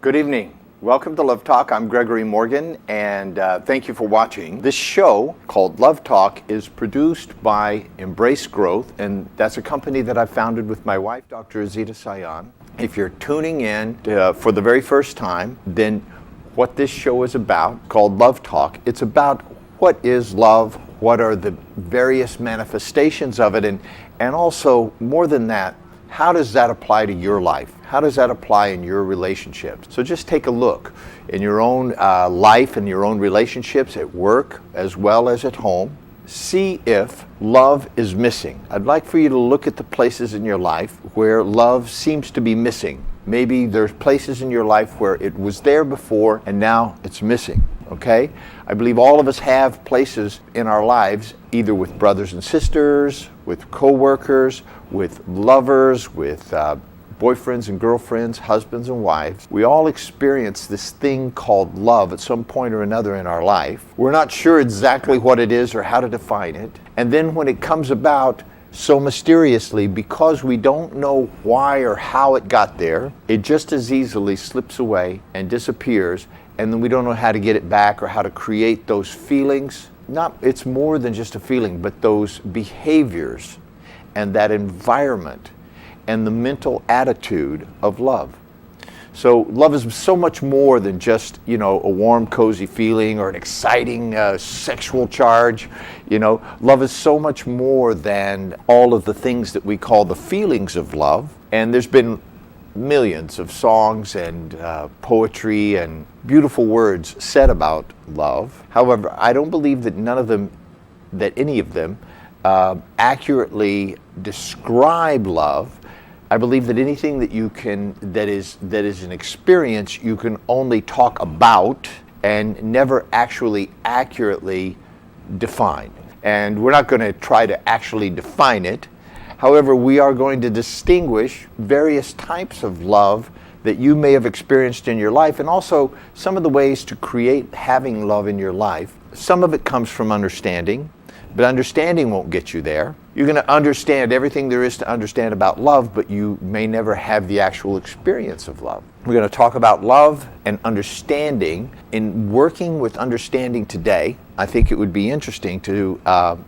Good evening. Welcome to Love Talk. I'm Gregory Morgan, and thank you for watching. This show, called Love Talk, is produced by Embrace Growth, and that's a company that I founded with my wife, Dr. Azita Sayan. If you're tuning in for the very first time, then what this show is about, called Love Talk, it's about what is love, what are the various manifestations of it, and also, more than that, how does that apply to your life? How does that apply in your relationships? So just take a look in your own life and your own relationships at work as well as at home. See if love is missing. I'd like for you to look at the places in your life where love seems to be missing. Maybe there's places in your life where it was there before and now it's missing. Okay? I believe all of us have places in our lives, either with brothers and sisters, with co-workers, with lovers, with boyfriends and girlfriends, husbands and wives. We all experience this thing called love at some point or another in our life. We're not sure exactly what it is or how to define it. And then when it comes about so mysteriously, because we don't know why or how it got there, it just as easily slips away and disappears, and then we don't know how to get it back or how to create those feelings. It's more than just a feeling, but those behaviors and that environment and the mental attitude of love. So love is so much more than just, a warm, cozy feeling or an exciting sexual charge. Love is so much more than all of the things that we call the feelings of love. And there's been millions of songs and poetry and beautiful words said about love. However, I don't believe that any of them accurately describe love. I believe that anything that is an experience you can only talk about and never actually accurately define. And we're not going to try to actually define it. However, we are going to distinguish various types of love that you may have experienced in your life, and also some of the ways to create having love in your life. Some of it comes from understanding, but understanding won't get you there. You're going to understand everything there is to understand about love, but you may never have the actual experience of love. We're going to talk about love and understanding. In working with understanding today, I think it would be interesting to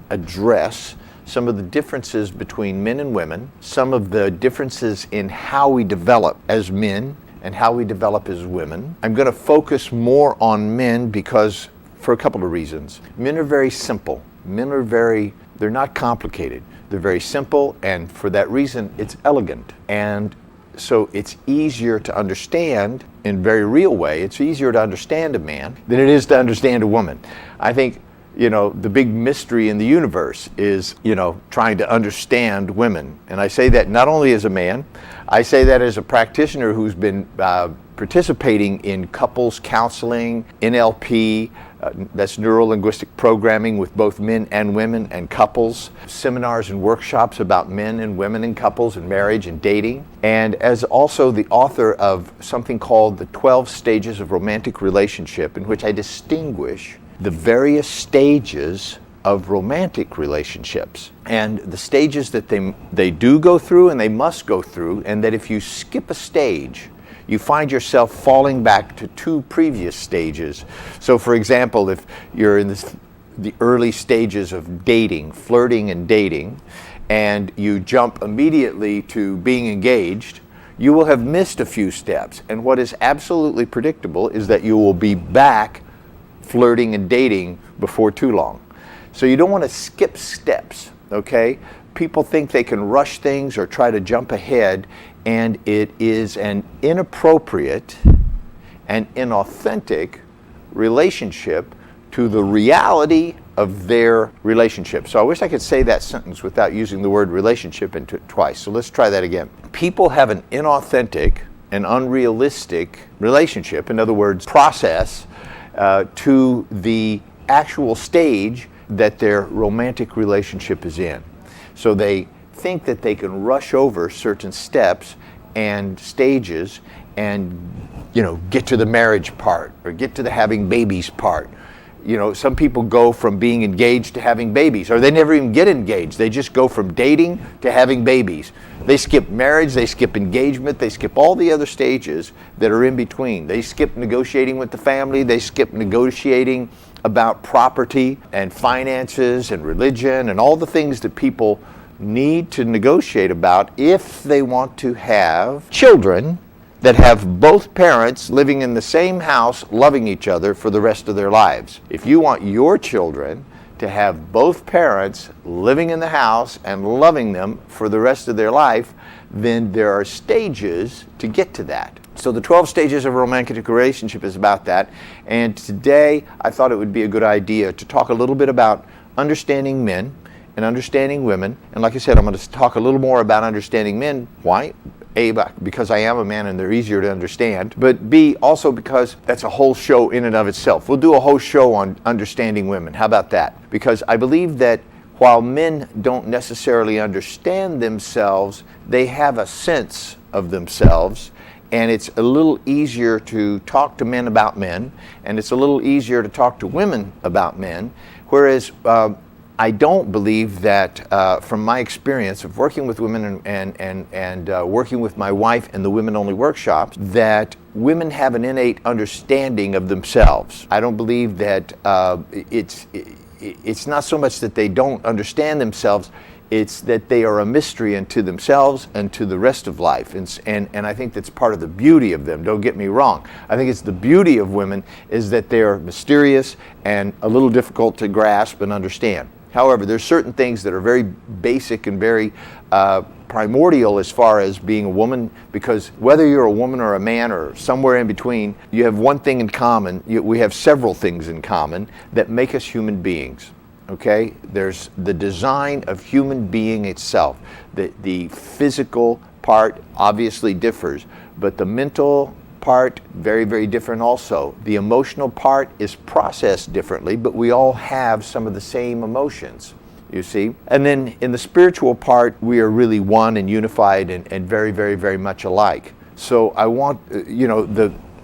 address some of the differences between men and women, some of the differences in how we develop as men and how we develop as women. I'm going to focus more on men because, for a couple of reasons. Men are very simple. Men are they're not complicated. They're very simple, and for that reason, it's elegant. And so it's easier to understand in a very real way. It's easier to understand a man than it is to understand a woman. I think, the big mystery in the universe is, trying to understand women. And I say that not only as a man, I say that as a practitioner who's been participating in couples counseling, NLP, that's neuro-linguistic programming with both men and women and couples, seminars and workshops about men and women and couples and marriage and dating, and as also the author of something called The 12 Stages of Romantic Relationship, in which I distinguish the various stages of romantic relationships and the stages that they do go through and they must go through, and that if you skip a stage, you find yourself falling back to two previous stages. So for example, if you're in the early stages of dating, flirting and dating, and you jump immediately to being engaged, you will have missed a few steps. And what is absolutely predictable is that you will be back flirting and dating before too long. So you don't want to skip steps, okay? People think they can rush things or try to jump ahead, and it is an inappropriate and inauthentic relationship to the reality of their relationship. So I wish I could say that sentence without using the word relationship into it twice. So let's try that again. People have an inauthentic and unrealistic relationship, in other words, process, to the actual stage that their romantic relationship is in. So they think that they can rush over certain steps and stages and get to the marriage part or get to the having babies part You know, some people go from being engaged to having babies, or they never even get engaged. They just go from dating to having babies. They skip marriage, they skip engagement, they skip all the other stages that are in between. They skip negotiating with the family, they skip negotiating about property and finances and religion and all the things that people need to negotiate about if they want to have children that have both parents living in the same house, loving each other for the rest of their lives. If you want your children to have both parents living in the house and loving them for the rest of their life, then there are stages to get to that. So the 12 stages of a romantic relationship is about that. And today I thought it would be a good idea to talk a little bit about understanding men and understanding women. And like I said, I'm going to talk a little more about understanding men. Why? A, because I am a man and they're easier to understand, but B, also because that's a whole show in and of itself. We'll do a whole show on understanding women. How about that? Because I believe that while men don't necessarily understand themselves, they have a sense of themselves, and it's a little easier to talk to men about men, and it's a little easier to talk to women about men, whereas I don't believe that, from my experience of working with women and working with my wife in the women-only workshops, that women have an innate understanding of themselves. I don't believe that it's not so much that they don't understand themselves, it's that they are a mystery unto themselves and to the rest of life. And I think that's part of the beauty of them, don't get me wrong. I think it's the beauty of women is that they're mysterious and a little difficult to grasp and understand. However, there's certain things that are very basic and very primordial as far as being a woman, because whether you're a woman or a man or somewhere in between, you have one thing in common. We have several things in common that make us human beings. Okay? There's the design of human being itself. The physical part obviously differs, but the mental part, very, very different also. The emotional part is processed differently, but we all have some of the same emotions, you see. And then in the spiritual part, we are really one and unified and very, very, very much alike. So I want, you know,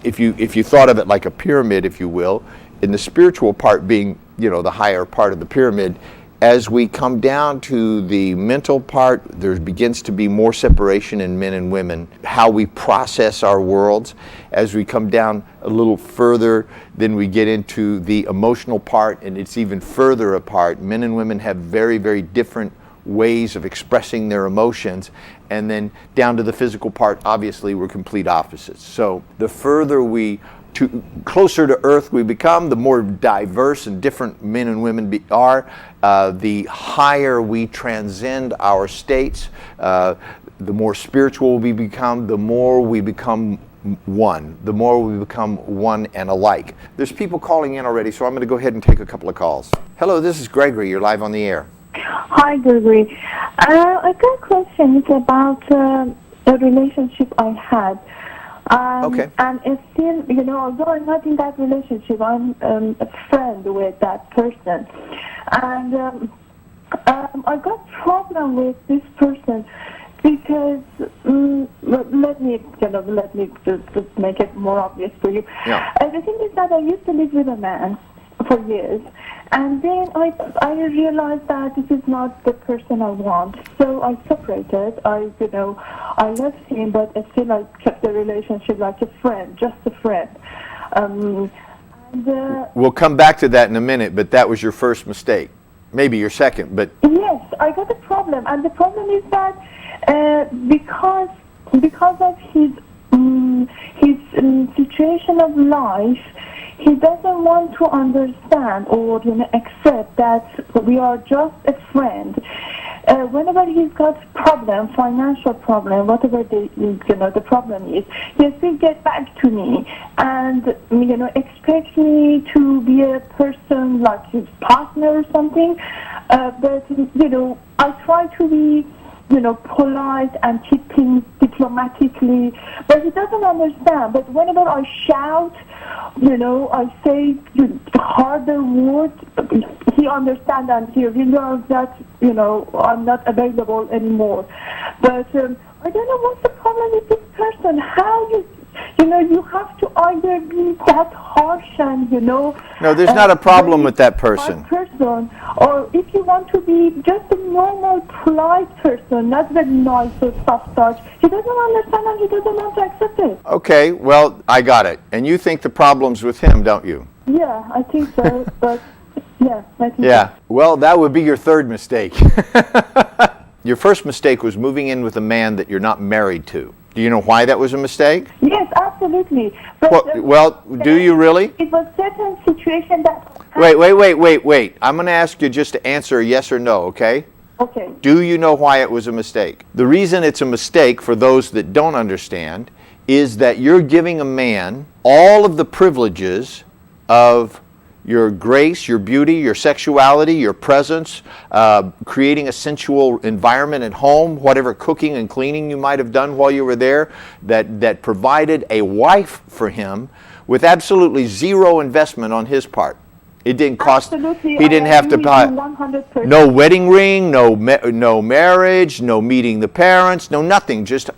if you thought of it like a pyramid, if you will, in the spiritual part being, you know, the higher part of the pyramid, as we come down to the mental part, there begins to be more separation in men and women, how we process our worlds. As we come down a little further, then we get into the emotional part, and it's even further apart. Men and women have very, very different ways of expressing their emotions. And then down to the physical part, obviously, we're complete opposites. So the further closer to Earth we become, the more diverse and different men and women are, the higher we transcend our states, the more spiritual we become, the more we become one, the more we become one and alike. There's people calling in already, so I'm going to go ahead and take a couple of calls. Hello, this is Gregory. You're live on the air. Hi, Gregory. I got a question. It's about a relationship I had. Okay. And it's still, you know, although I'm not in that relationship, I'm a friend with that person. And I got problem with this person because, let me just make it more obvious for you. Yeah. The thing is that I used to live with a man for years. And then I realized that this is not the person I want. So I separated. I left him, but still I kept the relationship like a friend, just a friend. We'll come back to that in a minute, but that was your first mistake. Maybe your second, but... Yes, I got a problem. And the problem is that because of his situation of life, he doesn't want to understand or accept that we are just a friend. Whenever he's got problem, financial problem, whatever the problem is, he still get back to me and expect me to be a person like his partner or something. But I try to be polite and keep things diplomatically, but he doesn't understand. But whenever I shout, I say harder words, he understands and he realizes that, I'm not available anymore. But I don't know what's the problem with this person. How you have to either be that harsh and, No, there's not a problem with that person. Or if you want to be just a normal, polite person, not very nice or soft touch, he doesn't understand and he doesn't want to accept it. Okay, well, I got it. And you think the problem's with him, don't you? Yeah, I think so, but yeah, I think Yeah, so. well, that would be your third mistake. Your first mistake was moving in with a man that you're not married to. Do you know why that was a mistake? Yes, absolutely. But Well, do you really? It was certain situation that... Wait. I'm going to ask you just to answer yes or no, okay? Okay. Do you know why it was a mistake? The reason it's a mistake, for those that don't understand, is that you're giving a man all of the privileges of your grace, your beauty, your sexuality, your presence, creating a sensual environment at home, whatever cooking and cleaning you might have done while you were there, that provided a wife for him with absolutely zero investment on his part. It didn't cost. Absolutely, he didn't have to buy 100%. no wedding ring, no marriage, no meeting the parents, no nothing. Just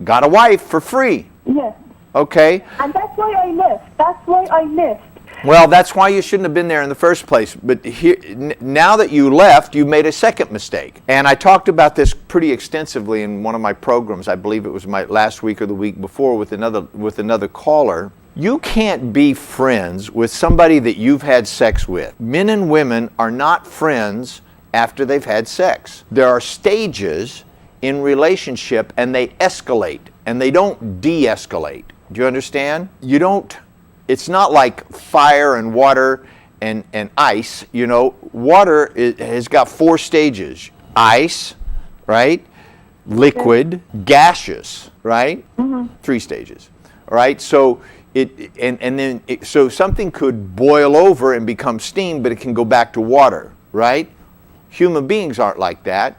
got a wife for free. Yes. Okay. And that's why I left. Well, that's why you shouldn't have been there in the first place. But here, now that you left, you made a second mistake. And I talked about this pretty extensively in one of my programs. I believe it was my last week or the week before with another caller. You can't be friends with somebody that you've had sex with. Men and women are not friends after they've had sex. There are stages in relationship, and they escalate, and they don't de-escalate. Do you understand? It's not like fire and water and ice. Water has got 4 stages. Ice, right? Liquid, gaseous, right? 3 stages. All right? So so something could boil over and become steam, but it can go back to water, right? Human beings aren't like that,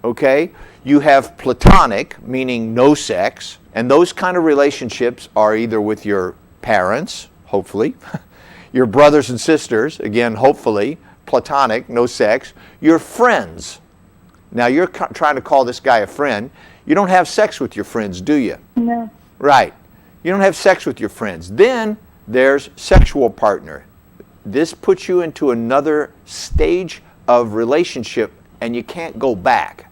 okay? You have platonic, meaning no sex, and those kind of relationships are either with your parents, hopefully, your brothers and sisters, again, hopefully, platonic, no sex, your friends. Now, you're trying to call this guy a friend. You don't have sex with your friends, do you? No. Right. You don't have sex with your friends. Then there's sexual partner. This puts you into another stage of relationship, and you can't go back.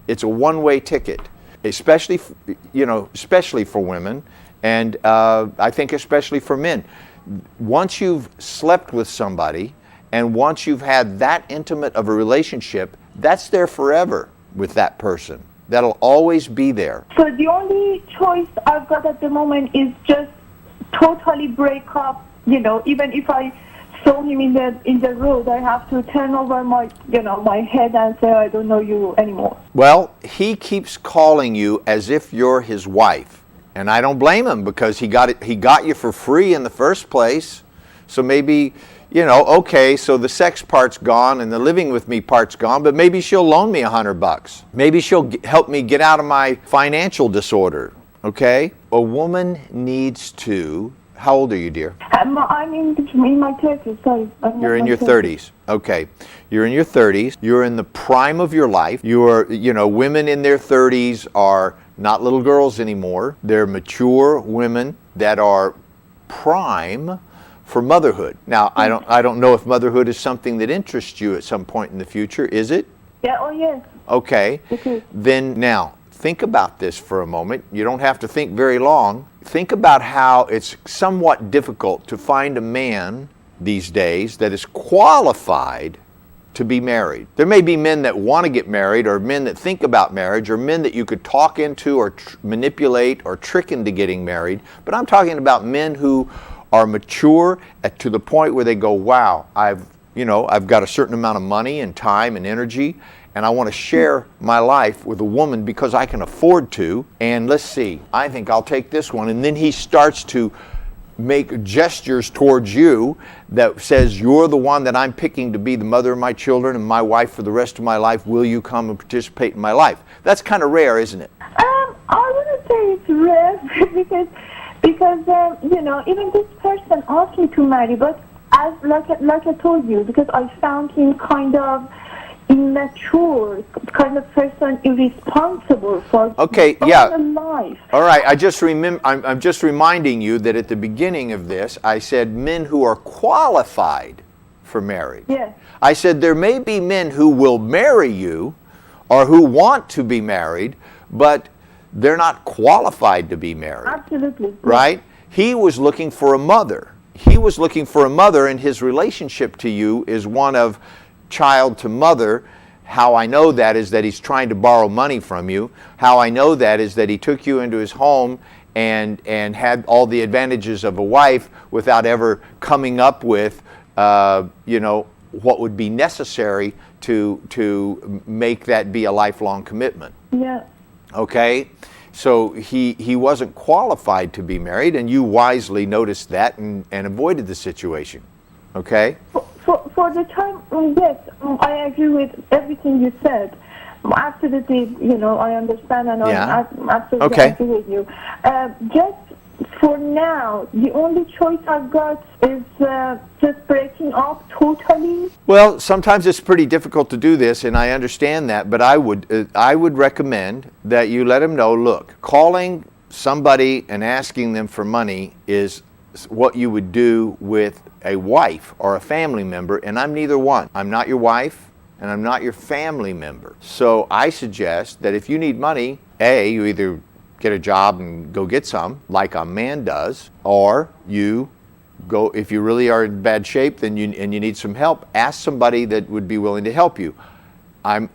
It's a one-way ticket, especially for women, and I think especially for men. Once you've slept with somebody, and once you've had that intimate of a relationship, that's there forever with that person. That'll always be there. So the only choice I've got at the moment is just totally break up. Even if I saw him in the road, I have to turn over my head and say, I don't know you anymore. Well, he keeps calling you as if you're his wife. And I don't blame him, because he got you for free in the first place. So maybe, okay, so the sex part's gone and the living with me part's gone, but maybe she'll loan me $100. Maybe she'll help me get out of my financial disorder, okay? A woman needs to, how old are you, dear? I'm in my 30s, sorry. You're in your 30s. Okay. You're in your 30s. You're in the prime of your life. Women in their 30s are not little girls anymore. They're mature women that are prime for motherhood. Now, I don't know if motherhood is something that interests you at some point in the future. Is it? Yeah, oh yes. Okay. Then now, think about this for a moment. You don't have to think very long. Think about how it's somewhat difficult to find a man these days that is qualified to be married. There may be men that want to get married, or men that think about marriage, or men that you could talk into or manipulate or trick into getting married. But I'm talking about men who are mature to the point where they go, wow, I've got a certain amount of money and time and energy, and I want to share my life with a woman because I can afford to. And let's see, I think I'll take this one. And then he starts to make gestures towards you that says, you're the one that I'm picking to be the mother of my children and my wife for the rest of my life. Will you come and participate in my life? That's kind of rare, isn't it? I wouldn't say it's rare because even this person asked me to marry, but like I told you, because I found him kind of immature, kind of person irresponsible for okay, all yeah. the wife. All right, I'm just reminding you that at the beginning of this, I said men who are qualified for marriage. Yes. I said there may be men who will marry you or who want to be married, but they're not qualified to be married. Absolutely. Right? He was looking for a mother. He was looking for a mother, and his relationship to you is one of child to mother. How I know that is that he's trying to borrow money from you. How I know that is that he took you into his home and had all the advantages of a wife without ever coming up with, what would be necessary to make that be a lifelong commitment. Yeah. Okay? So he wasn't qualified to be married, and you wisely noticed that and avoided the situation. Okay? For the time, yes, I agree with everything you said. Absolutely, I understand and Yeah. I absolutely agree with you. Just for now, the only choice I've got is just breaking up totally. Well, sometimes it's pretty difficult to do this, and I understand that, but I would recommend that you let him know, look, calling somebody and asking them for money is what you would do with a wife or a family member, and I'm neither one. I'm not your wife, and I'm not your family member. So I suggest that if you need money, you either get a job and go get some, like a man does, or you go, if you really are in bad shape and you need some help, ask somebody that would be willing to help you. I'm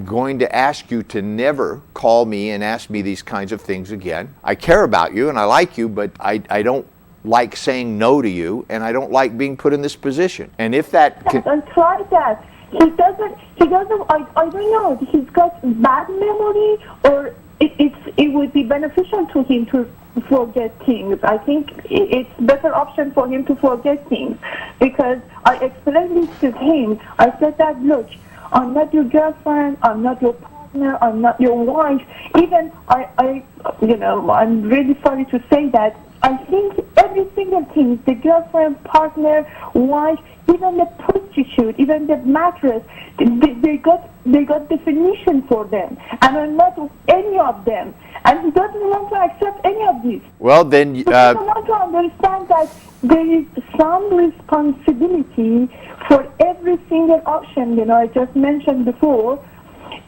going to ask you to never call me and ask me these kinds of things again. I care about you and I like you, but I don't like saying no to you, and I don't like being put in this position. And if that I tried that. He doesn't, I don't know, he's got bad memory, or it would be beneficial to him to forget things. I think it's better option for him to forget things, because I explained this to him. I said that, look, I'm not your girlfriend, I'm not your partner, I'm not your wife. Even I'm really sorry to say that. I think every single thing, the girlfriend, partner, wife, even the prostitute, even the mattress, they got definition for them, and I'm not any of them. And he doesn't want to accept any of these. Well, then He doesn't want to understand that there is some responsibility for every single option. I just mentioned before.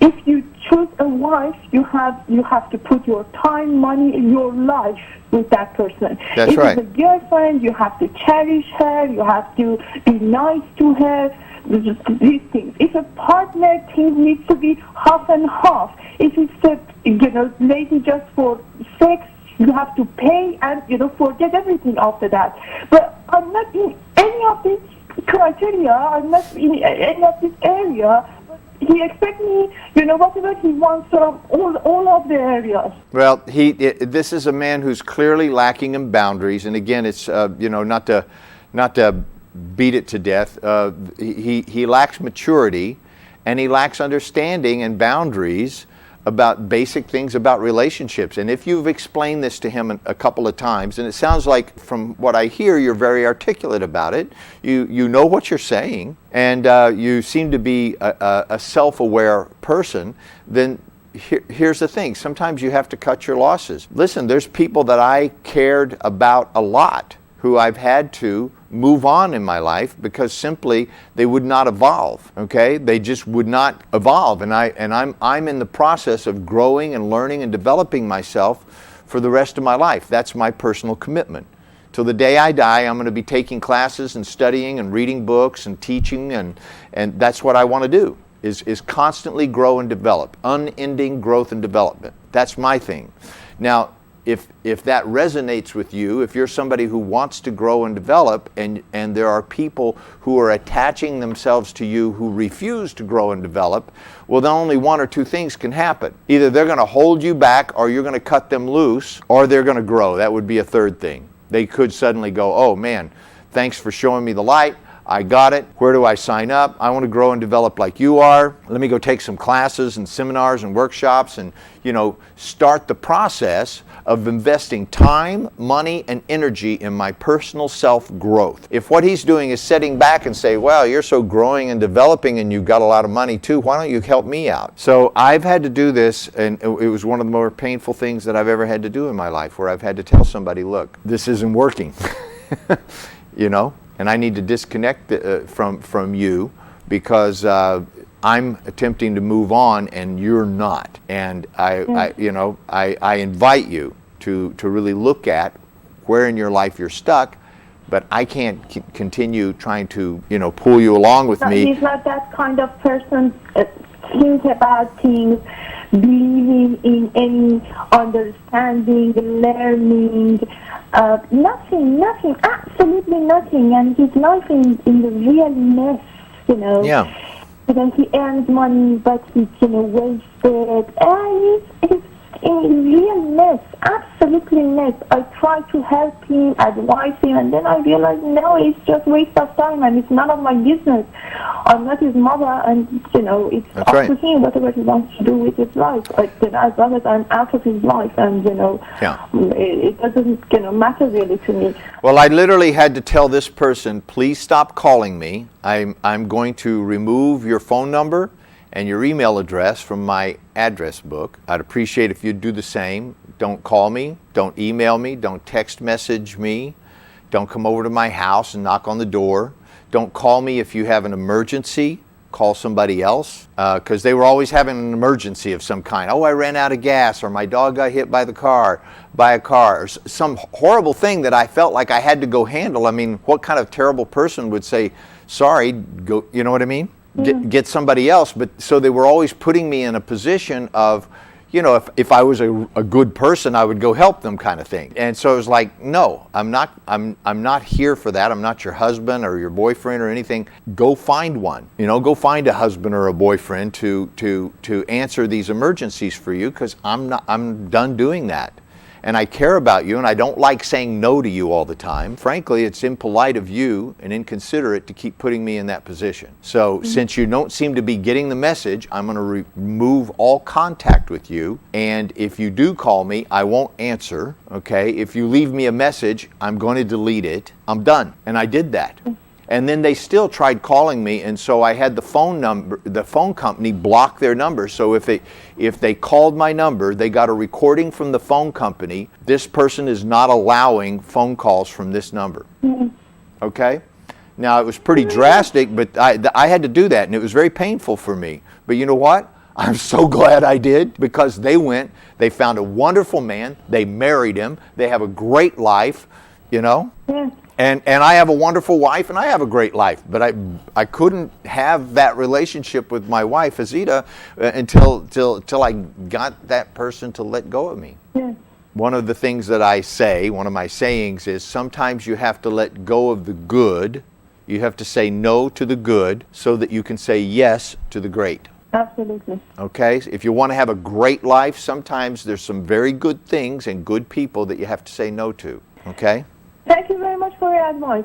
If you choose a wife, you have to put your time, money, your life with that person. That's right. If it's a girlfriend, you have to cherish her, you have to be nice to her, these things. If a partner, things needs to be half and half. If it's a lady just for sex, you have to pay and forget everything after that. But I'm not in any of these criteria. I'm not in any of this area. He expects me, whatever he wants from all of the areas. Well, this is a man who's clearly lacking in boundaries, and again, it's not to beat it to death. He lacks maturity, and he lacks understanding and boundaries about basic things about relationships. And if you've explained this to him a couple of times, and it sounds like from what I hear, you're very articulate about it. You know what you're saying, and you seem to be a self-aware person, then here's the thing. Sometimes you have to cut your losses. Listen, there's people that I cared about a lot who I've had to move on in my life because simply they would not evolve. Okay, they just would not evolve, and I'm in the process of growing and learning and developing myself for the rest of my life. That's my personal commitment. Till the day I die, I'm going to be taking classes and studying and reading books and teaching, and that's what I want to do. Is constantly grow and develop, unending growth and development. That's my thing. Now, if that resonates with you, if you're somebody who wants to grow and develop, and there are people who are attaching themselves to you who refuse to grow and develop, well, then only one or two things can happen. Either they're going to hold you back, or you're going to cut them loose, or they're going to grow. That would be a third thing. They could suddenly go, oh man, thanks for showing me the light. I got it. Where do I sign up? I want to grow and develop like you are. Let me go take some classes and seminars and workshops and, start the process of investing time, money, and energy in my personal self-growth. If what he's doing is sitting back and say, wow, you're so growing and developing and you've got a lot of money too, why don't you help me out? So I've had to do this, and it was one of the more painful things that I've ever had to do in my life, where I've had to tell somebody, look, this isn't working, you know, and I need to disconnect from you because I'm attempting to move on and you're not. And I invite you to really look at where in your life you're stuck, but I can't continue trying to, pull you along with me. He's not that kind of person. Think about things, believing in any understanding, learning, nothing, absolutely nothing. And his life in the real mess, Yeah. Then he earns money, but he, wastes it. And he's in real mess, absolutely mess. I try to help him, advise him, and then I realize, no, it's just waste of time, and it's none of my business. I'm not his mother, and, it's That's up right. to him, whatever he wants to do with his life. As long as I'm out of his life, and, it doesn't, matter really to me. Well, I literally had to tell this person, please stop calling me. I'm going to remove your phone number and your email address from my address book. I'd appreciate if you'd do the same. Don't call me, don't email me, don't text message me, don't come over to my house and knock on the door. Don't call me if you have an emergency. Call somebody else, because they were always having an emergency of some kind. Oh, I ran out of gas, or my dog got hit by a car, or some horrible thing that I felt like I had to go handle. I mean, what kind of terrible person would say, sorry, go, you know what I mean? Get somebody else. But so they were always putting me in a position of, if I was a good person, I would go help them, kind of thing. And so it was like, no, I'm not here for that. I'm not your husband or your boyfriend or anything. Go find one. Go find a husband or a boyfriend to answer these emergencies for you, because I'm done doing that. And I care about you, and I don't like saying no to you all the time. Frankly, it's impolite of you and inconsiderate to keep putting me in that position. So since you don't seem to be getting the message, I'm going to remove all contact with you. And if you do call me, I won't answer, okay? If you leave me a message, I'm going to delete it. I'm done. And I did that. And then they still tried calling me, and so I had the phone company block their number. So if they called my number, they got a recording from the phone company. This person is not allowing phone calls from this number. Okay? Now, it was pretty drastic, but I had to do that, and it was very painful for me. But you know what? I'm so glad I did, because they found a wonderful man, they married him, they have a great life, Yeah. And I have a wonderful wife, and I have a great life. But I couldn't have that relationship with my wife, Azita, until I got that person to let go of me. Yeah. One of the things that I say, one of my sayings is, sometimes you have to let go of the good. You have to say no to the good so that you can say yes to the great. Absolutely. Okay? If you want to have a great life, sometimes there's some very good things and good people that you have to say no to. Okay? Thank you very much for your advice.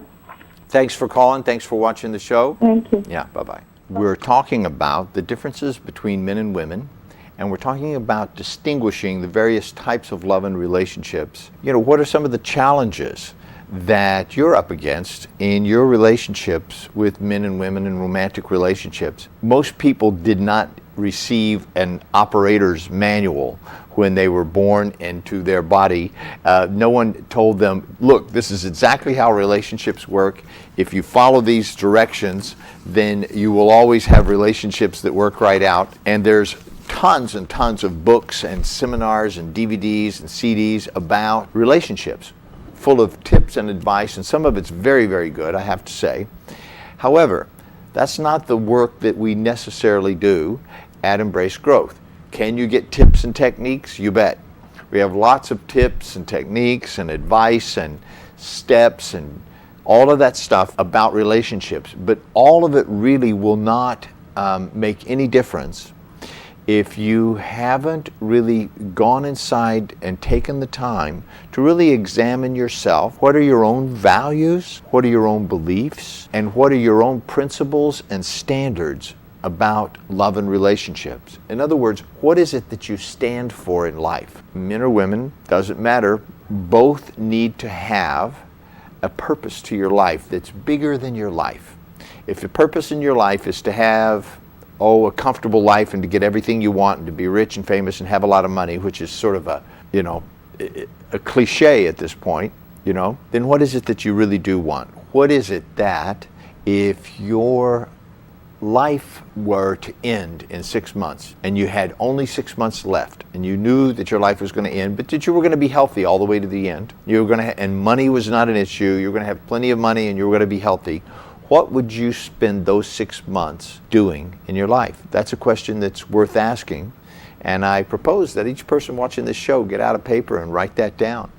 Thanks for calling. Thanks for watching the show. Thank you. Yeah, bye-bye. We're talking about the differences between men and women, and we're talking about distinguishing the various types of love and relationships. What are some of the challenges that you're up against in your relationships with men and women in romantic relationships? Most people did not receive an operator's manual when they were born into their body. No one told them, look, this is exactly how relationships work. If you follow these directions, then you will always have relationships that work right out. And there's tons and tons of books and seminars and DVDs and CDs about relationships, full of tips and advice, and some of it's very, very good, I have to say. However, that's not the work that we necessarily do at Embrace Growth. Can you get tips and techniques? You bet. We have lots of tips and techniques and advice and steps and all of that stuff about relationships, but all of it really will not make any difference if you haven't really gone inside and taken the time to really examine yourself. What are your own values? What are your own beliefs? And what are your own principles and standards about love and relationships. In other words, what is it that you stand for in life? Men or women, doesn't matter. Both need to have a purpose to your life that's bigger than your life. If the purpose in your life is to have, a comfortable life and to get everything you want and to be rich and famous and have a lot of money, which is sort of a cliche at this point, then what is it that you really do want? What is it that if your life were to end in 6 months and you had only 6 months left and you knew that your life was going to end, but that you were going to be healthy all the way to the end, and money was not an issue, you were going to have plenty of money and you were going to be healthy, what would you spend those 6 months doing in your life? That's a question that's worth asking. And I propose that each person watching this show get out a paper and write that down.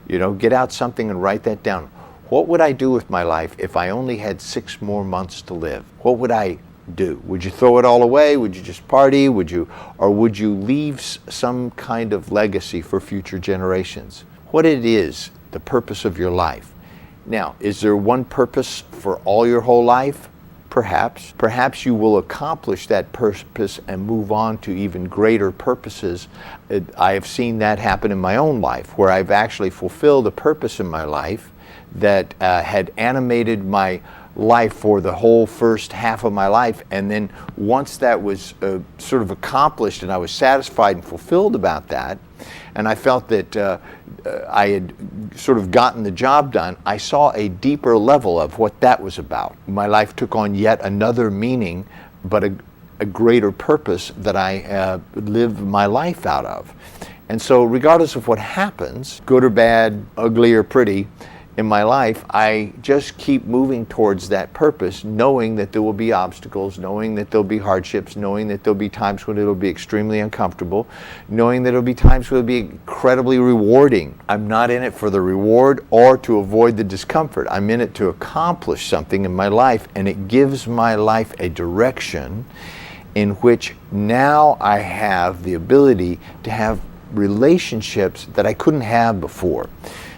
Get out something and write that down. What would I do with my life if I only had 6 more months to live? What would I do? Would you throw it all away? Would you just party? Would you leave some kind of legacy for future generations? What it is, the purpose of your life. Now, is there one purpose for all your whole life? Perhaps. Perhaps you will accomplish that purpose and move on to even greater purposes. I have seen that happen in my own life, where I've actually fulfilled a purpose in my life that had animated my life for the whole first half of my life, and then once that was sort of accomplished and I was satisfied and fulfilled about that, and I felt that I had sort of gotten the job done, I saw a deeper level of what that was about. My life took on yet another meaning, but a greater purpose that I live my life out of. And so regardless of what happens, good or bad, ugly or pretty, in my life, I just keep moving towards that purpose, knowing that there will be obstacles, knowing that there'll be hardships, knowing that there'll be times when it'll be extremely uncomfortable, knowing that there'll be times when it'll be incredibly rewarding. I'm not in it for the reward or to avoid the discomfort. I'm in it to accomplish something in my life, and it gives my life a direction in which now I have the ability to have relationships that I couldn't have before.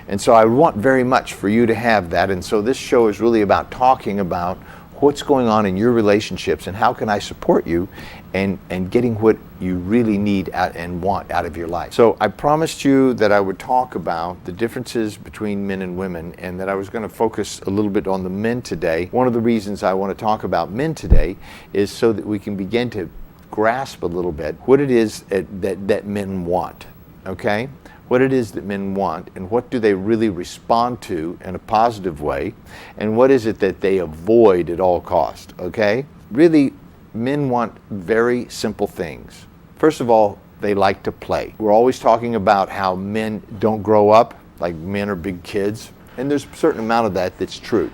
And so I want very much for you to have that. And so this show is really about talking about what's going on in your relationships and how can I support you and getting what you really need and want out of your life. So I promised you that I would talk about the differences between men and women, and that I was going to focus a little bit on the men today. One of the reasons I want to talk about men today is so that we can begin to grasp a little bit what it is that men want, okay? What it is that men want, and what do they really respond to in a positive way, and what is it that they avoid at all costs, okay? Really, men want very simple things. First of all, they like to play. We're always talking about how men don't grow up, like men are big kids, and there's a certain amount of that that's true.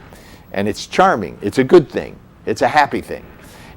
And it's charming, it's a good thing, it's a happy thing.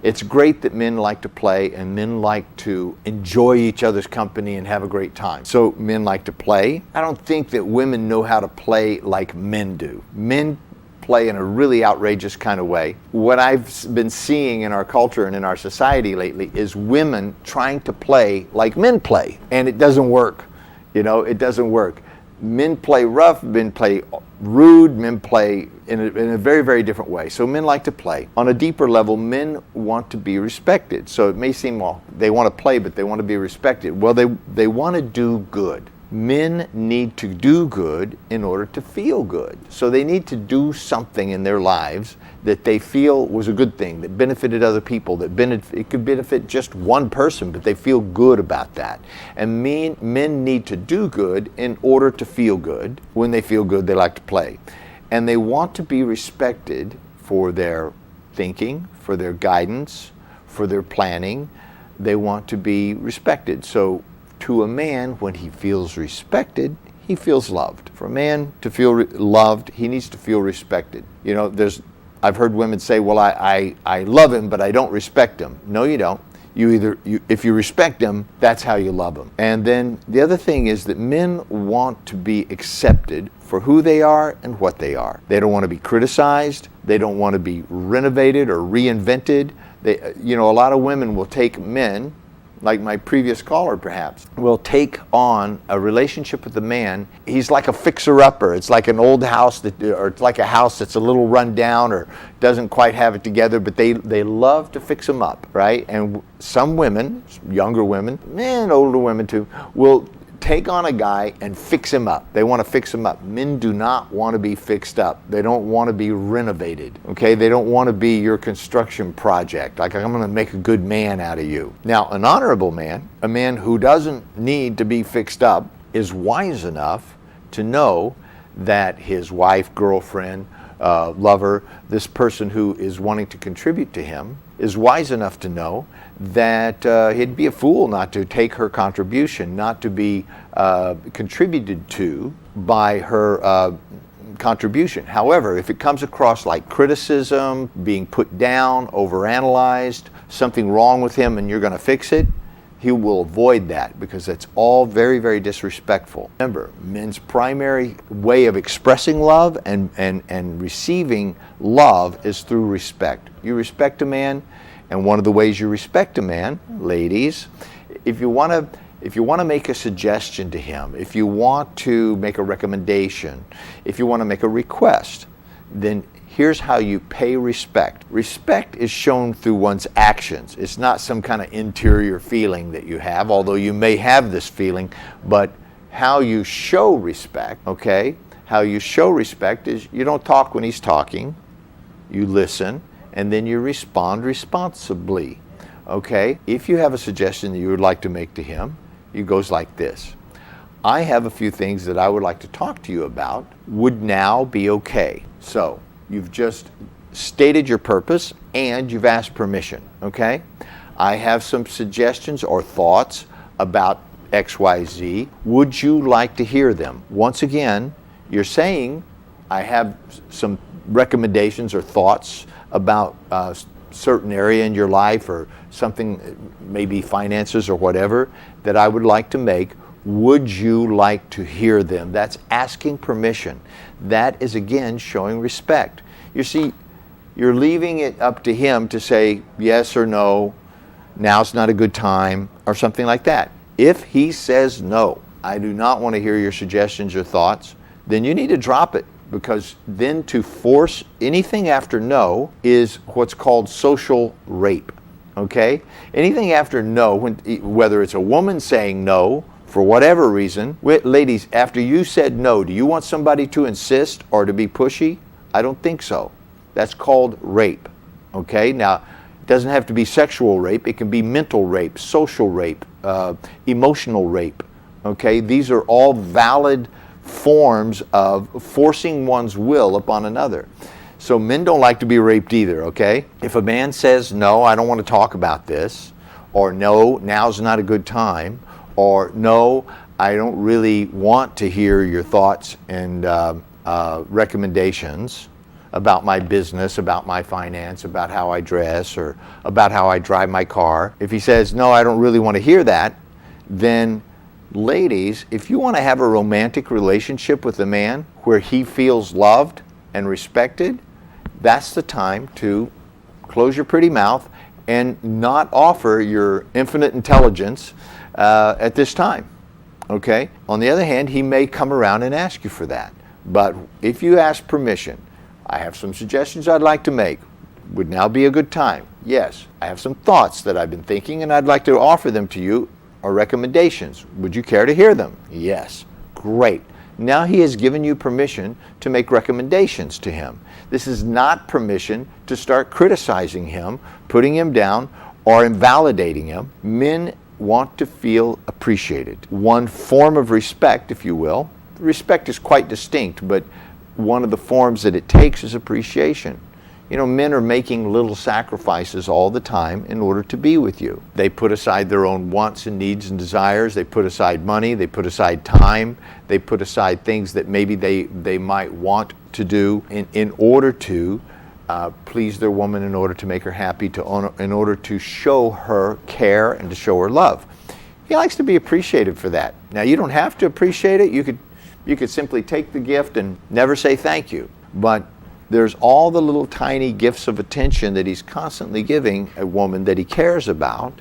It's great that men like to play and men like to enjoy each other's company and have a great time. So men like to play. I don't think that women know how to play like men do. Men play in a really outrageous kind of way. What I've been seeing in our culture and in our society lately is women trying to play like men play. And it doesn't work. It doesn't work. Men play rough, men play rude, men play in a very, very different way. So men like to play. On a deeper level, men want to be respected. So it may seem, well, they want to play, but they want to be respected. Well, they want to do good. Men need to do good in order to feel good. So they need to do something in their lives that they feel was a good thing, that benefited other people, it could benefit just one person, but they feel good about that. And men need to do good in order to feel good. When they feel good, they like to play. And they want to be respected for their thinking, for their guidance, for their planning. They want to be respected. So to a man, when he feels respected, he feels loved. For a man to feel loved, he needs to feel respected. I've heard women say, well, I love him, but I don't respect him. No, you don't. If you respect him, that's how you love him. And then the other thing is that men want to be accepted for who they are and what they are. They don't want to be criticized. They don't want to be renovated or reinvented. A lot of women will take men, like my previous caller perhaps, will take on a relationship with a man. He's like a fixer-upper. It's like an old house or it's like a house that's a little run down or doesn't quite have it together, but they love to fix them up, right? And some women, younger women, and older women too, will take on a guy and fix him up. They want to fix him up. Men do not want to be fixed up. They don't want to be renovated, okay? They don't want to be your construction project. Like, I'm going to make a good man out of you. Now, an honorable man, a man who doesn't need to be fixed up, is wise enough to know that his wife, girlfriend, lover, this person who is wanting to contribute to him, is wise enough to know that he'd be a fool not to take her contribution, not to be contributed to by her contribution. However, if it comes across like criticism, being put down, overanalyzed, something wrong with him and you're going to fix it, he will avoid that because that's all very, very disrespectful. Remember, men's primary way of expressing love and receiving love is through respect. You respect a man, and one of the ways you respect a man, ladies, if you want to make a suggestion to him, if you want to make a recommendation, if you want to make a request, then here's how you pay respect. Respect is shown through one's actions. It's not some kind of interior feeling that you have, although you may have this feeling, but how you show respect, okay? How you show respect is you don't talk when he's talking, you listen, and then you respond responsibly, okay? If you have a suggestion that you would like to make to him, it goes like this. I have a few things that I would like to talk to you about. Would now be okay? So, you've just stated your purpose and you've asked permission, okay? I have some suggestions or thoughts about XYZ. Would you like to hear them? Once again, you're saying, I have some recommendations or thoughts about a certain area in your life or something, maybe finances or whatever, that I would like to make. Would you like to hear them? That's asking permission. That is, again, showing respect. You see, you're leaving it up to him to say yes or no, now's not a good time, or something like that. If he says no, I do not want to hear your suggestions or thoughts, then you need to drop it, because then to force anything after no is what's called social rape, okay? Anything after no, whether it's a woman saying no, for whatever reason, ladies, after you said no, do you want somebody to insist or to be pushy? I don't think so. That's called rape, okay? Now, it doesn't have to be sexual rape. It can be mental rape, social rape, emotional rape, okay? These are all valid forms of forcing one's will upon another. So men don't like to be raped either, okay? If a man says, no, I don't want to talk about this, or no, now's not a good time, or no, I don't really want to hear your thoughts and recommendations about my business, about my finance, about how I dress, or about how I drive my car. If he says, no, I don't really want to hear that, then ladies, if you want to have a romantic relationship with a man where he feels loved and respected, that's the time to close your pretty mouth and not offer your infinite intelligence at this time, okay? On the other hand, he may come around and ask you for that. But if you ask permission, I have some suggestions I'd like to make. Would now be a good time? Yes. I have some thoughts that I've been thinking and I'd like to offer them to you, or recommendations. Would you care to hear them? Yes. Great. Now he has given you permission to make recommendations to him. This is not permission to start criticizing him, putting him down, or invalidating him. Men want to feel appreciated. One form of respect, if you will, respect is quite distinct, but one of the forms that it takes is appreciation. You know, men are making little sacrifices all the time in order to be with you. They put aside their own wants and needs and desires. They put aside money. They put aside time. They put aside things that maybe they might want to do in order to please their woman, in order to make her happy, in order to show her care and to show her love. He likes to be appreciated for that. Now, you don't have to appreciate it. You could simply take the gift and never say thank you. But there's all the little tiny gifts of attention that he's constantly giving a woman that he cares about.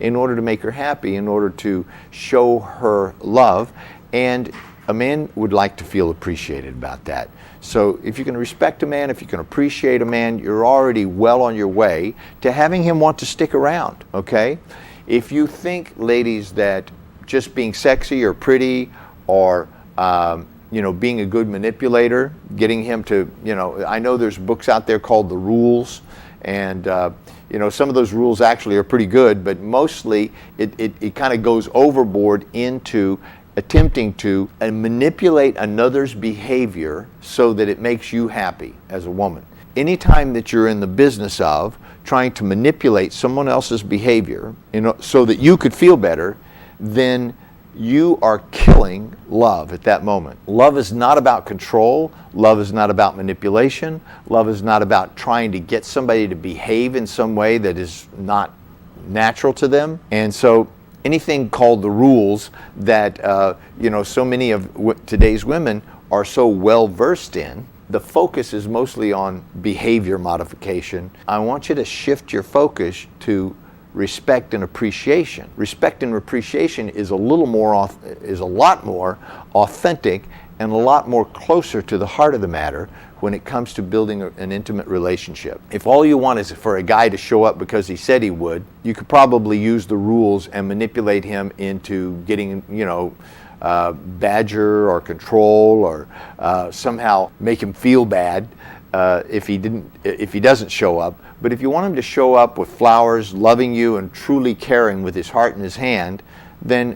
in order to make her happy, in order to show her love. And a man would like to feel appreciated about that. So if you can respect a man, if you can appreciate a man, you're already well on your way to having him want to stick around, okay? If you think, ladies, that just being sexy or pretty or being a good manipulator, getting him to, I know there's books out there called The Rules, and some of those rules actually are pretty good, but mostly it kind of goes overboard into attempting to manipulate another's behavior so that it makes you happy as a woman. Anytime that you're in the business of trying to manipulate someone else's behavior, so that you could feel better, then you are killing love at that moment. Love is not about control. Love is not about manipulation. Love is not about trying to get somebody to behave in some way that is not natural to them. And so anything called the rules that so many of today's women are so well versed in, the focus is mostly on behavior modification. I want you to shift your focus to respect and appreciation. Respect and appreciation is a lot more authentic and a lot more closer to the heart of the matter when it comes to building an intimate relationship. If all you want is for a guy to show up because he said he would, you could probably use the rules and manipulate him into getting, badger or control, or somehow make him feel bad if he doesn't show up. But if you want him to show up with flowers, loving you and truly caring with his heart in his hand, then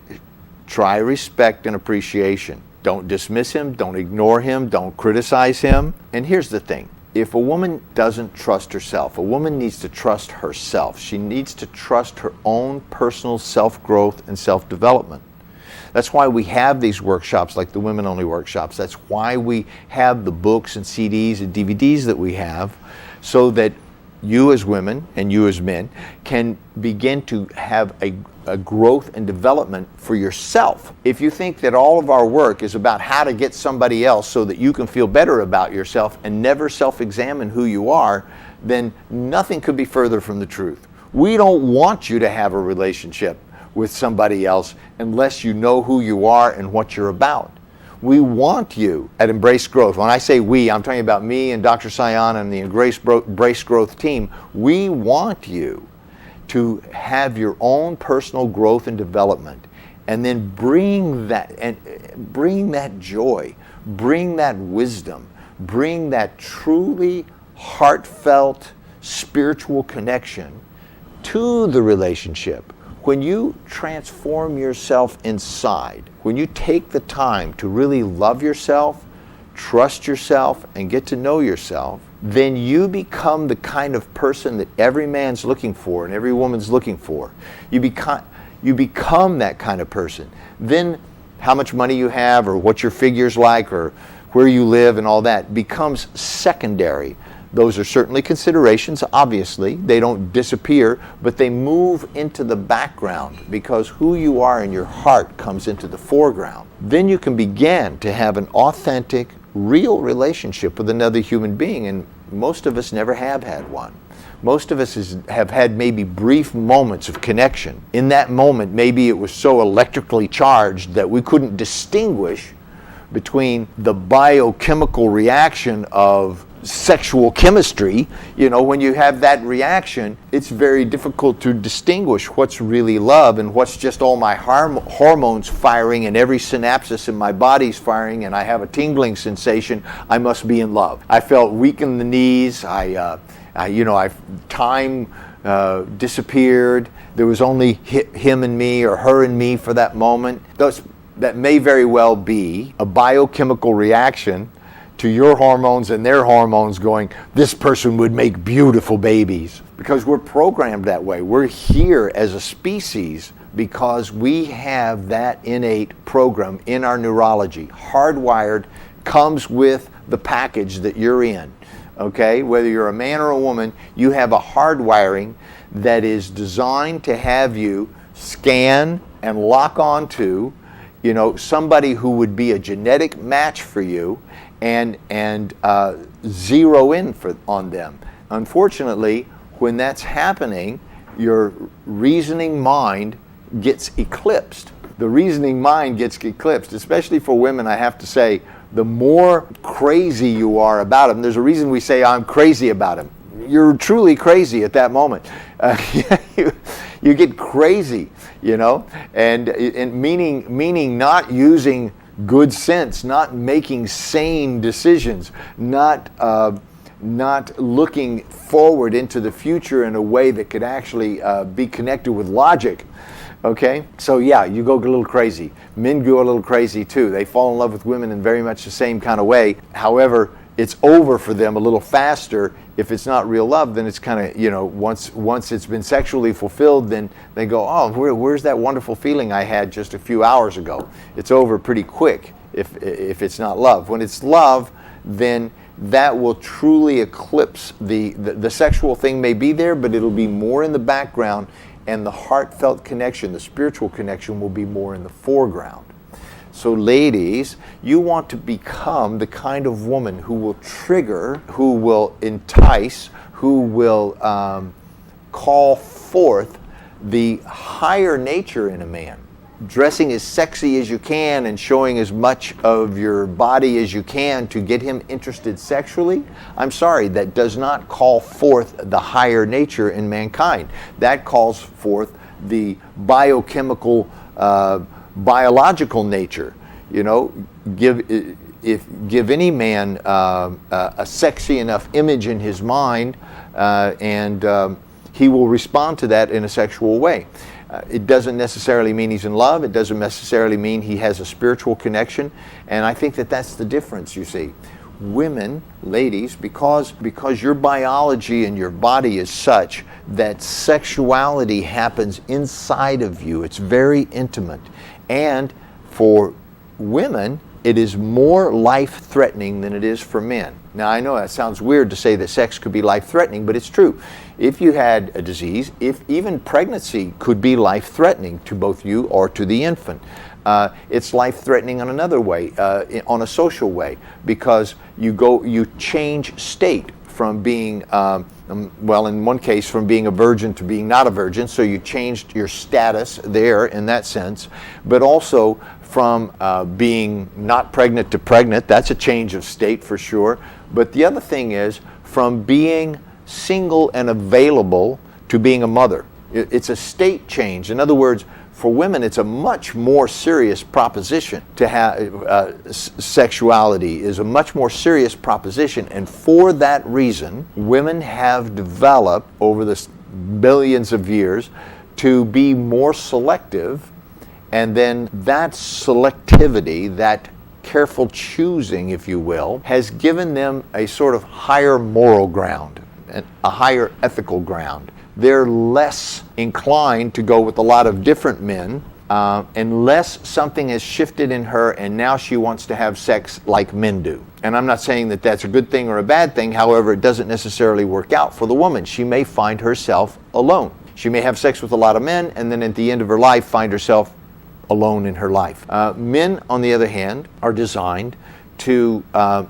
try respect and appreciation. Don't dismiss him, don't ignore him, don't criticize him. And here's the thing. If a woman doesn't trust herself, a woman needs to trust herself. She needs to trust her own personal self-growth and self-development. That's why we have these workshops like the women-only workshops. That's why we have the books and CDs and DVDs that we have, so that you as women and you as men can begin to have a growth and development for yourself. If you think that all of our work is about how to get somebody else so that you can feel better about yourself and never self-examine who you are, then nothing could be further from the truth. We don't want you to have a relationship with somebody else unless you know who you are and what you're about. We want you at Embrace Growth. When I say we, I'm talking about me and Dr. Sayan and the Embrace Growth team. We want you to have your own personal growth and development, and then bring that joy, bring that wisdom, bring that truly heartfelt spiritual connection to the relationship. When you transform yourself inside, when you take the time to really love yourself, trust yourself, and get to know yourself, then you become the kind of person that every man's looking for and every woman's looking for. You become that kind of person. Then how much money you have, or what your figure's like, or where you live and all that becomes secondary. Those are certainly considerations, obviously. They don't disappear, but they move into the background because who you are in your heart comes into the foreground. Then you can begin to have an authentic, real relationship with another human being, and most of us never have had one. Most of us have had maybe brief moments of connection. In that moment, maybe it was so electrically charged that we couldn't distinguish between the biochemical reaction of sexual chemistry. When you have that reaction, it's very difficult to distinguish what's really love and what's just all my hormones firing and every synapse in my body's firing and I have a tingling sensation. I must be in love. I felt weak in the knees. Time disappeared. There was only him and me, or her and me for that moment. That may very well be a biochemical reaction to your hormones and their hormones going, this person would make beautiful babies. Because we're programmed that way. We're here as a species because we have that innate program in our neurology. Hardwired, comes with the package that you're in. Okay? Whether you're a man or a woman, you have a hardwiring that is designed to have you scan and lock onto somebody who would be a genetic match for you, and zero in on them. Unfortunately, when that's happening, your reasoning mind gets eclipsed. The reasoning mind gets eclipsed, especially for women, I have to say. The more crazy you are about him, there's a reason we say I'm crazy about him. You're truly crazy at that moment. You get crazy, you know, and meaning not using good sense, not making sane decisions, not looking forward into the future in a way that could actually be connected with logic. Okay, so yeah, you go a little crazy. Men go a little crazy too. They fall in love with women in very much the same kind of way. However, it's over for them a little faster. If it's not real love, then it's kind of, you know, once it's been sexually fulfilled, then they go, oh, where's that wonderful feeling I had just a few hours ago? It's over pretty quick if it's not love. When it's love, then that will truly eclipse the sexual thing may be there, but it'll be more in the background, and the heartfelt connection, the spiritual connection, will be more in the foreground. So ladies, you want to become the kind of woman who will trigger, who will entice, who will call forth the higher nature in a man. Dressing as sexy as you can and showing as much of your body as you can to get him interested sexually, I'm sorry, that does not call forth the higher nature in mankind. That calls forth the biochemical, biological nature. You know, give any man a sexy enough image in his mind, and he will respond to that in a sexual way. It doesn't necessarily mean he's in love. It doesn't necessarily mean he has a spiritual connection. And I think that that's the difference, you see. Women, ladies, because your biology and your body is such that sexuality happens inside of you. It's very intimate. And for women, it is more life-threatening than it is for men. Now, I know that sounds weird to say that sex could be life-threatening, but it's true. If you had a disease, if even pregnancy could be life-threatening to both you or to the infant. It's life-threatening on another way, on a social way, because you change state from being, well, in one case, from being a virgin to being not a virgin, so you changed your status there in that sense, but also from being not pregnant to pregnant. That's a change of state for sure. But the other thing is from being single and available to being a mother. It's a state change. In other words, for women, it's a much more serious proposition to have sexuality is a much more serious proposition. And for that reason, women have developed over the billions of years to be more selective. And then that selectivity, that careful choosing, if you will, has given them a sort of higher moral ground, a higher ethical ground. They're less inclined to go with a lot of different men unless something has shifted in her and now she wants to have sex like men do. And I'm not saying that that's a good thing or a bad thing. However, it doesn't necessarily work out for the woman. She may find herself alone. She may have sex with a lot of men and then at the end of her life find herself alone in her life. Men, on the other hand, are designed to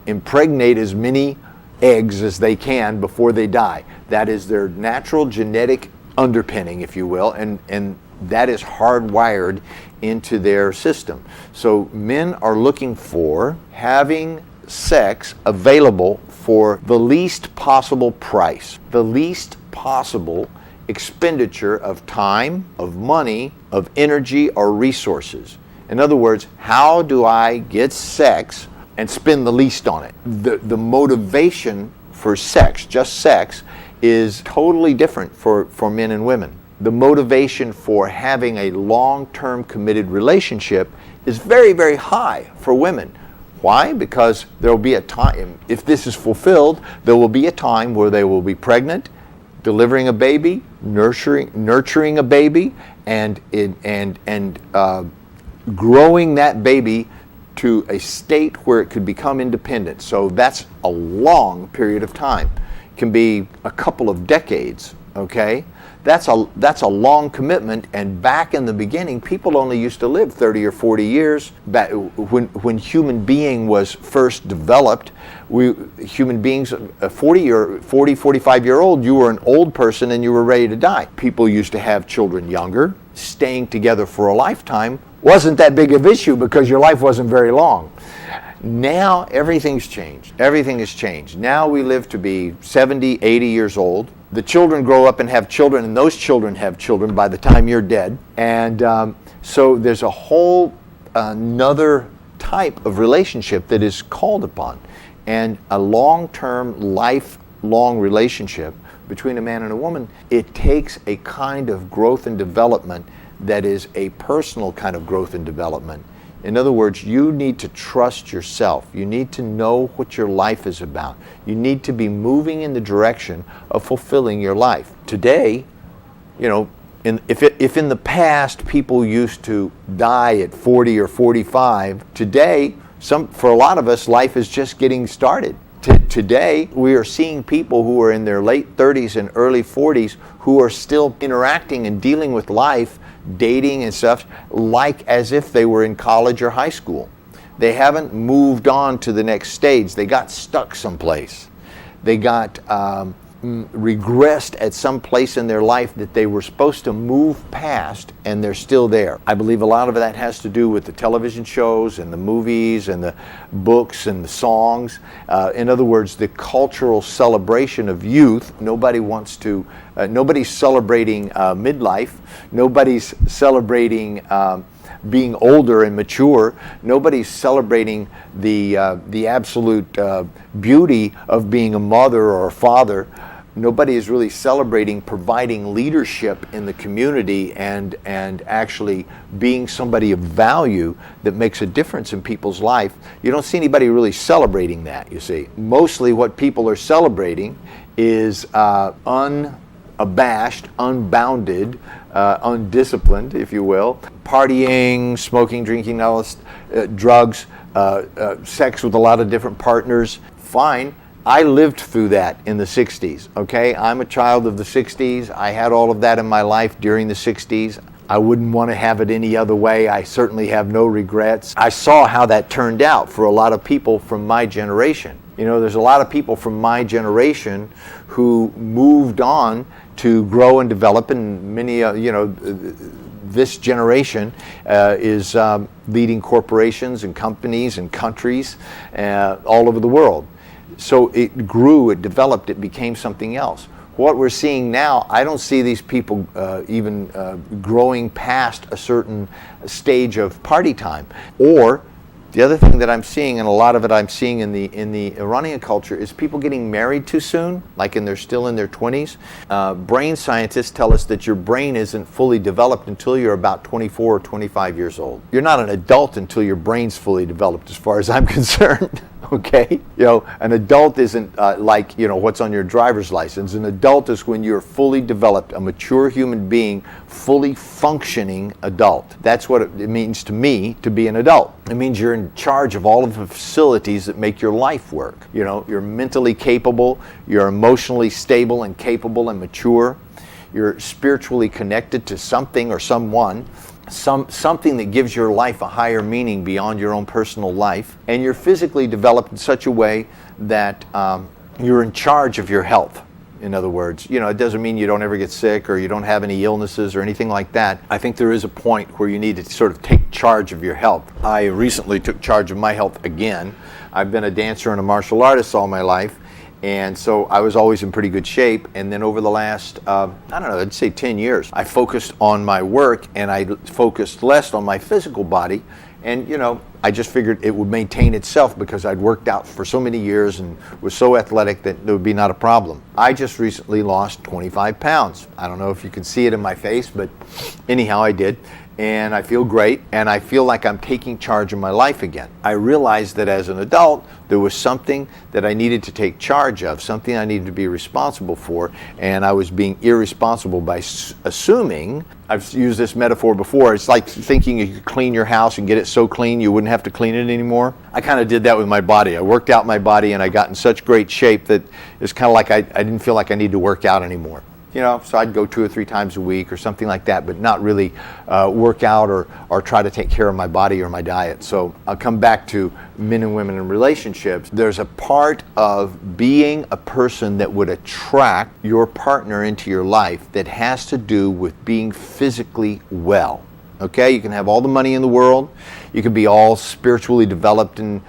impregnate as many eggs as they can before they die. That is their natural genetic underpinning, if you will, and that is hardwired into their system. So men are looking for having sex available for the least possible price, the least possible expenditure of time, of money, of energy, or resources. In other words, how do I get sex and spend the least on it? The motivation for sex, just sex, is totally different for men and women. The motivation for having a long-term committed relationship is very, very high for women. Why? Because there will be a time, if this is fulfilled, there will be a time where they will be pregnant, delivering a baby, nurturing a baby, and growing that baby to a state where it could become independent. So that's a long period of time. It can be a couple of decades okay? That's a long commitment, and back in the beginning, people only used to live 30 or 40 years. Back when human being was first developed, human beings, 45-year-old, you were an old person and you were ready to die. People used to have children younger. Staying together for a lifetime wasn't that big of an issue because your life wasn't very long. Now everything's changed. Everything has changed. Now we live to be 70, 80 years old. The children grow up and have children, and those children have children by the time you're dead. And so there's a whole another type of relationship that is called upon. And a long-term, lifelong relationship between a man and a woman, it takes a kind of growth and development that is a personal kind of growth and development. In other words, you need to trust yourself. You need to know what your life is about. You need to be moving in the direction of fulfilling your life. Today, you know, if in the past people used to die at 40 or 45, today, for a lot of us, life is just getting started. Today, we are seeing people who are in their late 30s and early 40s who are still interacting and dealing with life, dating and stuff, like as if they were in college or high school. They haven't moved on to the next stage. They got stuck someplace. They got regressed at some place in their life that they were supposed to move past, and they're still there. I believe a lot of that has to do with the television shows and the movies and the books and the songs. In other words, the cultural celebration of youth. Nobody's celebrating midlife. Nobody's celebrating being older and mature. Nobody's celebrating the absolute beauty of being a mother or a father. Nobody is really celebrating providing leadership in the community and actually being somebody of value that makes a difference in people's life. You don't see anybody really celebrating that, you see. Mostly what people are celebrating is unabashed, unbounded, undisciplined, if you will, partying, smoking, drinking, drugs, sex with a lot of different partners. Fine. I lived through that in the 60s, okay? I'm a child of the 60s. I had all of that in my life during the 60s. I wouldn't want to have it any other way. I certainly have no regrets. I saw how that turned out for a lot of people from my generation. You know, there's a lot of people from my generation who moved on to grow and develop, and many, this generation is leading corporations and companies and countries all over the world. So it grew, it developed, it became something else. What we're seeing now, I don't see these people even growing past a certain stage of party time. Or the other thing that I'm seeing, and a lot of it I'm seeing in the Iranian culture, is people getting married too soon, like they're still in their 20s. Brain scientists tell us that your brain isn't fully developed until you're about 24 or 25 years old. You're not an adult until your brain's fully developed, as far as I'm concerned. Okay? You know, an adult isn't like, what's on your driver's license. An adult is when you're fully developed, a mature human being, fully functioning adult. That's what it means to me to be an adult. It means you're in charge of all of the facilities that make your life work. You know, you're mentally capable, you're emotionally stable and capable and mature, you're spiritually connected to something or someone, something that gives your life a higher meaning beyond your own personal life, and you're physically developed in such a way that you're in charge of your health. In other words, it doesn't mean you don't ever get sick or you don't have any illnesses or anything like that. I think there is a point where you need to sort of take charge of your health. I recently took charge of my health again. I've been a dancer and a martial artist all my life, and so I was always in pretty good shape. And then over the last, I'd say 10 years, I focused on my work and I focused less on my physical body. And, I just figured it would maintain itself because I'd worked out for so many years and was so athletic that there would be not a problem. I just recently lost 25 pounds. I don't know if you can see it in my face, but anyhow, I did. And I feel great, and I feel like I'm taking charge of my life again. I realized that as an adult, there was something that I needed to take charge of, something I needed to be responsible for, and I was being irresponsible by assuming, I've used this metaphor before, it's like thinking you could clean your house and get it so clean you wouldn't have to clean it anymore. I kind of did that with my body. I worked out my body, and I got in such great shape that it's kind of like I didn't feel like I needed to work out anymore. so I'd go 2 or 3 times a week or something like that, but not really work out or try to take care of my body or my diet. So I'll come back to men and women in relationships. There's a part of being a person that would attract your partner into your life that has to do with being physically well. Okay, you can have all the money in the world, you can be all spiritually developed and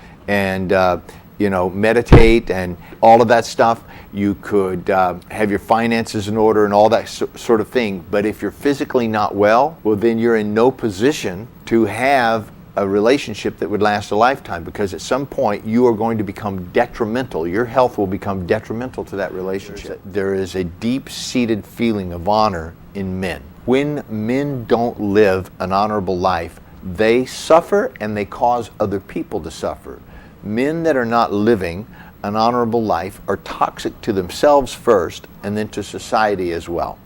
meditate and all of that stuff. You could have your finances in order and all that sort of thing. But if you're physically not well, well, then you're in no position to have a relationship that would last a lifetime, because at some point you are going to become detrimental. Your health will become detrimental to that relationship. There is a deep-seated feeling of honor in men. When men don't live an honorable life, they suffer and they cause other people to suffer. Men that are not living an honorable life are toxic to themselves first and then to society as well,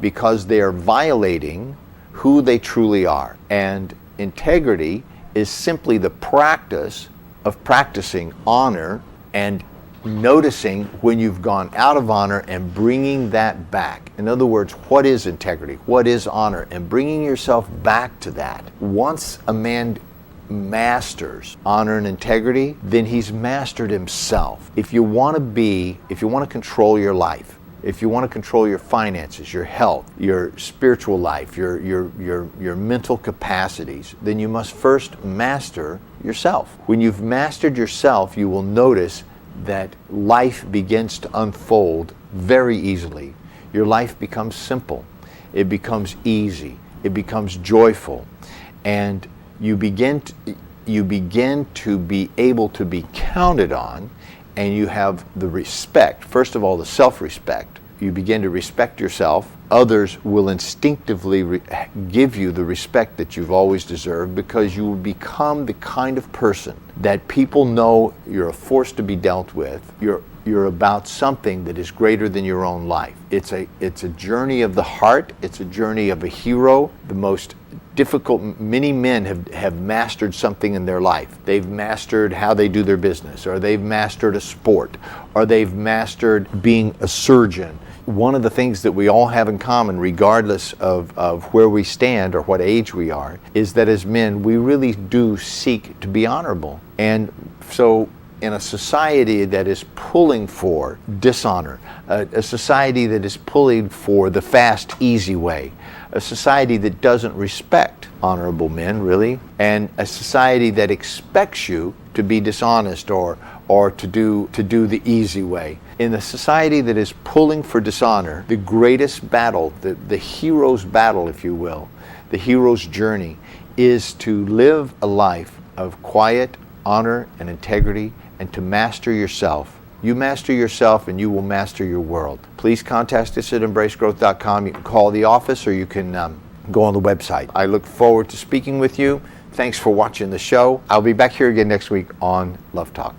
because they are violating who they truly are. And integrity is simply the practice of practicing honor and noticing when you've gone out of honor and bringing that back. In other words, what is integrity? What is honor? And bringing yourself back to that. Once a man masters honor and integrity, then he's mastered himself. If you want to control your life, if you want to control your finances, your health, your spiritual life, your mental capacities, then you must first master yourself. When you've mastered yourself, you will notice that life begins to unfold very easily. Your life becomes simple. It becomes easy. It becomes joyful. And you begin to be able to be counted on, and you have the respect. First of all, the self-respect. You begin to respect yourself. Others will instinctively give you the respect that you've always deserved, because you will become the kind of person that people know you're a force to be dealt with. You're about something that is greater than your own life. It's a journey of the heart. It's a journey of a hero. The most difficult, many men have mastered something in their life. They've mastered how they do their business, or they've mastered a sport, or they've mastered being a surgeon. One of the things that we all have in common, regardless of where we stand or what age we are, is that as men, we really do seek to be honorable. And so in a society that is pulling for dishonor, a society that is pulling for the fast, easy way, a society that doesn't respect honorable men, really, and a society that expects you to be dishonest or to do the easy way. In a society that is pulling for dishonor, the greatest battle, the hero's battle, if you will, the hero's journey, is to live a life of quiet honor and integrity, and to master yourself. You master yourself and you will master your world. Please contact us at embracegrowth.com. You can call the office, or you can go on the website. I look forward to speaking with you. Thanks for watching the show. I'll be back here again next week on Love Talk.